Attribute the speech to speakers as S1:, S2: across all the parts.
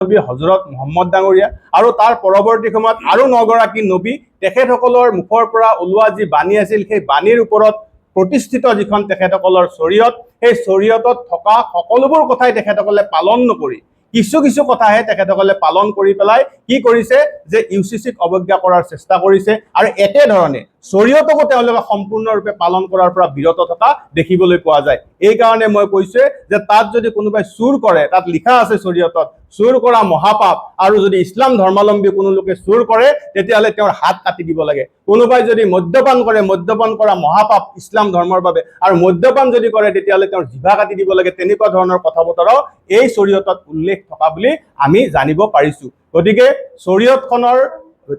S1: নবী হজৰত মুহাম্মদ ডাঙৰীয়া আৰু তাৰ পৰৱৰ্তী সময়ত আৰু 9 গৰাকী নবী তেখেতসকলৰ মুখৰ পৰা ওলোৱা যি বাণী আছিল সেই বাণীৰ ওপৰত প্ৰতিষ্ঠিত যিখন তেখেতসকলৰ শৰীয়ত সেই শৰীয়তত থকা সকলোবোৰ কথাই তেখেতসকলে পালন নকৰি কিছু কিছু কথাহে তেখেতসকলে পালন কৰি পেলাই কি কৰিছে যে ইউসিসিক অৱজ্ঞা কৰাৰ চেষ্টা কৰিছে আৰু একে ধৰণে শৰীয়তকো তেওঁলোকে সম্পূৰ্ণৰূপে পালন কৰাৰ পৰা বিৰত থকা দেখিবলৈ পোৱা যায়। এই কাৰণে মই কৈছো যে তাত যদি কোনোবাই চুৰ কৰে তাত লিখা আছে শৰীয়তত চুৰ কৰা মহাপাপ আৰু যদি ইছলাম ধৰ্মাৱলম্বী কোনো লোকে চুৰ কৰে তেতিয়াহলে তেওঁৰ হাত কাটি দিব লাগে। কোনোবাই যদি মদ্যপান কৰে মদ্যপান কৰা মহাপাপ ইছলাম ধৰ্মৰ বাবে আৰু মদ্যপান যদি কৰে তেতিয়াহলে তেওঁৰ জিভা কাটি দিব লাগে। তেনেকুৱা ধৰণৰ কথা বতৰাও এই শৰীয়তত উল্লেখ থকা বুলি আমি জানিব পাৰিছো। গতিকে শৰীয়তখনৰ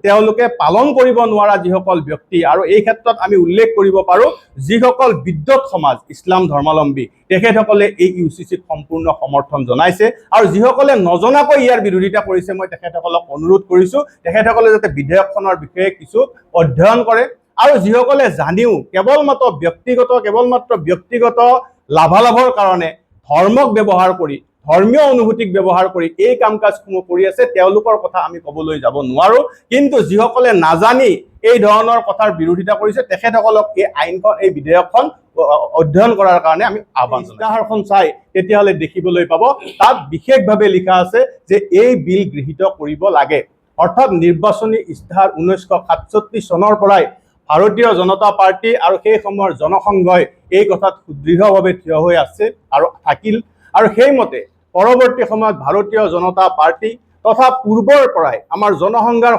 S1: তেওঁলোকে পালন কৰিব নোৱাৰা যিসকল ব্যক্তি আৰু এই ক্ষেত্ৰত আমি উল্লেখ কৰিব পাৰো যিসকল বিদ্যুৎ সমাজ ইছলাম ধৰ্মাৱলম্বী তেখেতসকলে এই ইউসিসিক সম্পূৰ্ণ সমৰ্থন জনাইছে আৰু যিসকলে নজনাকৈ ইয়াৰ বিৰোধিতা কৰিছে মই তেখেতসকলক অনুৰোধ কৰিছো তেখেতসকলে যাতে বিধেয়কখনৰ বিষয়ে কিছু অধ্যয়ন কৰে আৰু যিসকলে জানিও কেৱলমাত্ৰ ব্যক্তিগত লাভালাভৰ কাৰণে ধৰ্মক ব্যৱহাৰ কৰি ধৰ্মীয় অনুভূতিক ব্যৱহাৰ কৰি এই কাম কাজসমূহ কৰি আছে তেওঁলোকৰ কথা আমি ক'বলৈ যাব নোৱাৰো। কিন্তু যিসকলে নাজানি এই ধৰণৰ কথাৰ বিৰোধিতা কৰিছে তেখেতসকলক এই বিধেয়কখন অধ্যয়ন কৰাৰ কাৰণে আমি আহ্বান জনাইছো। ইস্তাহাৰখন চাই তেতিয়াহলে দেখিবলৈ পাব তাত বিশেষভাৱে লিখা আছে যে এই বিল গৃহীত কৰিব লাগে। অৰ্থাৎ নিৰ্বাচনী ইস্তাহাৰ 1967 চনৰ পৰাই ভাৰতীয় জনতা পাৰ্টি আৰু সেই সময়ৰ জনসংঘই এই কথাত সুদৃঢ়ভাৱে থিয় হৈ আছে আৰু থাকিল আৰু সেইমতে পৰৱৰ্তী সময়ত ভাৰতীয় জনতা পাৰ্টি তথা পূৰ্বৰ পৰাই আমাৰ জনসংঘৰ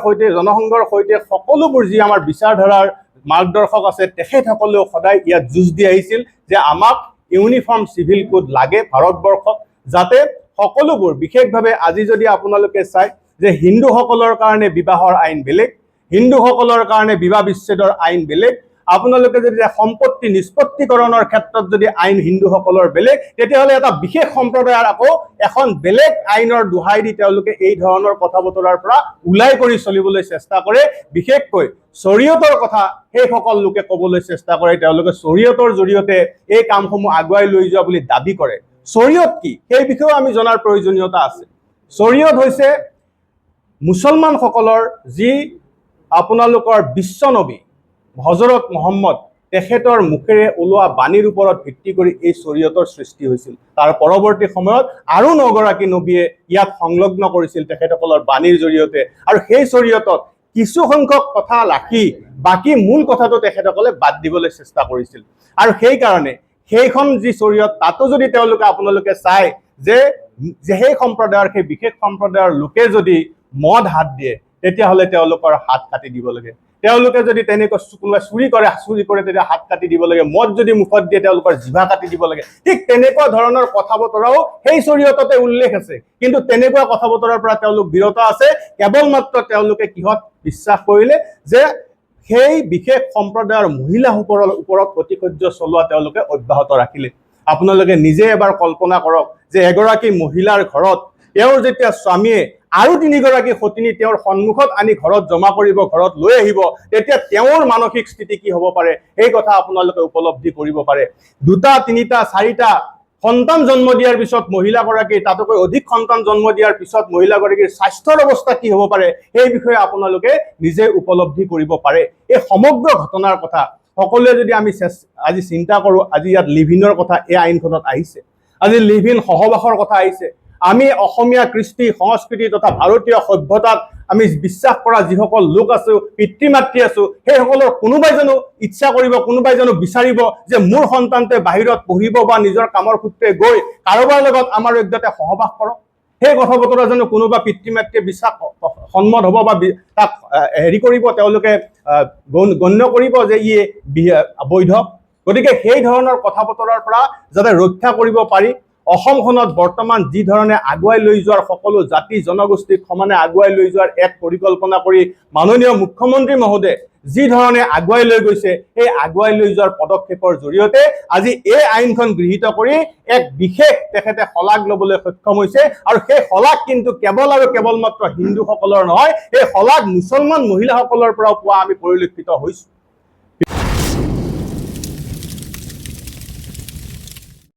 S1: সৈতে সকলোবোৰ যি আমাৰ বিচাৰধাৰাৰ মাৰ্গদৰ্শক আছে তেখেতসকলেও সদায় ইয়াত যুঁজ দি আহিছিল যে আমাক ইউনিফৰ্ম সিভিল কোড লাগে ভাৰতবৰ্ষত যাতে সকলোবোৰ বিশেষভাৱে আজি যদি আপোনালোকে চাই যে হিন্দুসকলৰ কাৰণে বিবাহৰ আইন বেলেগ হিন্দুসকলৰ কাৰণে বিবাহ বিচ্ছেদৰ আইন বেলেগ আপোনালোকে যদি সম্পত্তি নিষ্পত্তিকৰণৰ ক্ষেত্ৰত যদি আইন হিন্দুসকলৰ বেলেগ তেতিয়াহলে এটা বিশেষ সম্প্ৰদায়ৰ আকৌ এখন বেলেগ আইনৰ দুহাই দি তেওঁলোকে এই ধৰণৰ কথা বতৰাৰ পৰা উলাই কৰি চলিবলৈ চেষ্টা কৰে। বিশেষকৈ শৰীয়তৰ কথা সেই সকল লোকে ক'বলৈ চেষ্টা কৰে তেওঁলোকে শৰীয়তৰ জৰিয়তে এই কামসমূহ আগুৱাই লৈ যোৱা বুলি দাবী কৰে। শৰীয়ত কি সেই বিষয়েও আমি জনাৰ প্ৰয়োজনীয়তা আছে। শৰীয়ত হৈছে মুছলমানসকলৰ যি আপোনালোকৰ বিশ্ব নবী হজৰত মুহাম্মদ তেখেতৰ মুখেৰে ওলোৱা বাণীৰ ওপৰত ভিত্তি কৰি এই শৰীয়তৰ সৃষ্টি হৈছিল। তাৰ পৰৱৰ্তী সময়ত আৰু 9 গৰাকী নবীয়ে ইয়াত সংলগ্ন কৰিছিল তেখেতসকলৰ বাণীৰ জৰিয়তে আৰু সেই শৰীয়তত কিছু সংখ্যক কথা ৰাখি বাকি মূল কথাটো তেখেতসকলে বাদ দিবলৈ চেষ্টা কৰিছিল আৰু সেই কাৰণে সেইখন যি শৰীয়ত তাতো যদি তেওঁলোকে আপোনালোকে চাই যে সেই সম্প্ৰদায়ৰ সেই বিশেষ সম্প্ৰদায়ৰ লোকে যদি মদ হাত দিয়ে তেতিয়াহলে তেওঁলোকৰ হাত কাটি দিব লাগে। তেওঁলোকে যদি তেনেকৈ কোনোবাই চুৰি কৰে তেতিয়া হাত কাটি দিব লাগে। মদ যদি মুখত দিয়ে তেওঁলোকৰ জিভা কাটি দিব লাগে। ঠিক তেনেকুৱা ধৰণৰ কথা বতৰাও সেই শৰীয়ততে উল্লেখ আছে কিন্তু তেনেকুৱা কথা বতৰাৰ পৰা তেওঁলোক বিৰত আছে কেৱল মাত্ৰ তেওঁলোকে কিহত বিশ্বাস কৰিলে যে সেই বিশেষ সম্প্ৰদায়ৰ মহিলাসকলৰ ওপৰত প্ৰতিশয্য চলোৱা তেওঁলোকে অব্যাহত ৰাখিলে। আপোনালোকে নিজে এবাৰ কল্পনা কৰক যে এগৰাকী মহিলাৰ ঘৰত তেওঁৰ যেতিয়া স্বামীয়ে আৰু 3 গৰাকী সতিনী তেওঁৰ সন্মুখত আনি ঘৰত জমা কৰিব ঘৰত লৈ আহিব তেতিয়া তেওঁৰ মানসিক স্থিতি কি হ'ব পাৰে এই কথা আপোনালোকে উপলব্ধি কৰিব পাৰে। 2টা 3টা 4টা সন্তান জন্ম দিয়াৰ পিছত মহিলাগৰাকী তাতকৈ অধিক সন্তান জন্ম দিয়াৰ পিছত মহিলাগৰাকীৰ স্বাস্থ্যৰ অৱস্থা কি হ'ব পাৰে এই বিষয়ে আপোনালোকে নিজে উপলব্ধি কৰিব পাৰে। এই সমগ্ৰ ঘটনাৰ কথা সকলোৱে যদি আমি আজি চিন্তা কৰো আজি ইয়াত লিভিনৰ কথা এই আইনখনত আহিছে আজি লিভিন সহবাসৰ কথা আহিছে। আমি অসমীয়া কৃষ্টি সংস্কৃতি তথা ভাৰতীয় সভ্যতাত আমি বিশ্বাস কৰা যিসকল লোক আছো পিতৃ মাতৃ আছো সেই সকলৰ কোনোবাই জানো ইচ্ছা কৰিব কোনোবাই জানো বিচাৰিব যে মোৰ সন্তানটোৱে বাহিৰত পঢ়িব বা নিজৰ কামৰ সূত্ৰে গৈ কাৰোবাৰ লগত আমাৰ একদতে সহবাস কৰক সেই কথা বতৰা জানো কোনোবা পিতৃ মাতৃয়ে বিশ্বাস সন্মত হ'ব বা তাক হেৰি কৰিব তেওঁলোকে গণ্য কৰিব যে ই বৈধ। গতিকে সেই ধৰণৰ কথা বতৰাৰ পৰা যাতে ৰক্ষা কৰিব পাৰি অসমখনত বৰ্তমান যি ধৰণে আগুৱাই লৈ যোৱাৰ সকলো জাতি জনগোষ্ঠীক সমানে আগুৱাই লৈ যোৱাৰ এক পৰিকল্পনা কৰি মাননীয় মুখ্যমন্ত্ৰী মহোদয়ে যি ধৰণে আগুৱাই লৈ গৈছে এই আগুৱাই লৈ যোৱাৰ পদক্ষেপৰ জৰিয়তে আজি এই আইনখন গৃহীত কৰি এক বিশেষ তেখেতে শলাগ ল'বলৈ সক্ষম হৈছে আৰু সেই শলাগ কিন্তু কেৱল আৰু কেৱল মাত্ৰ হিন্দুসকলৰ নহয় এই শলাগ মুছলমান মহিলাসকলৰ পৰাও পোৱা আমি পৰিলক্ষিত হৈছো।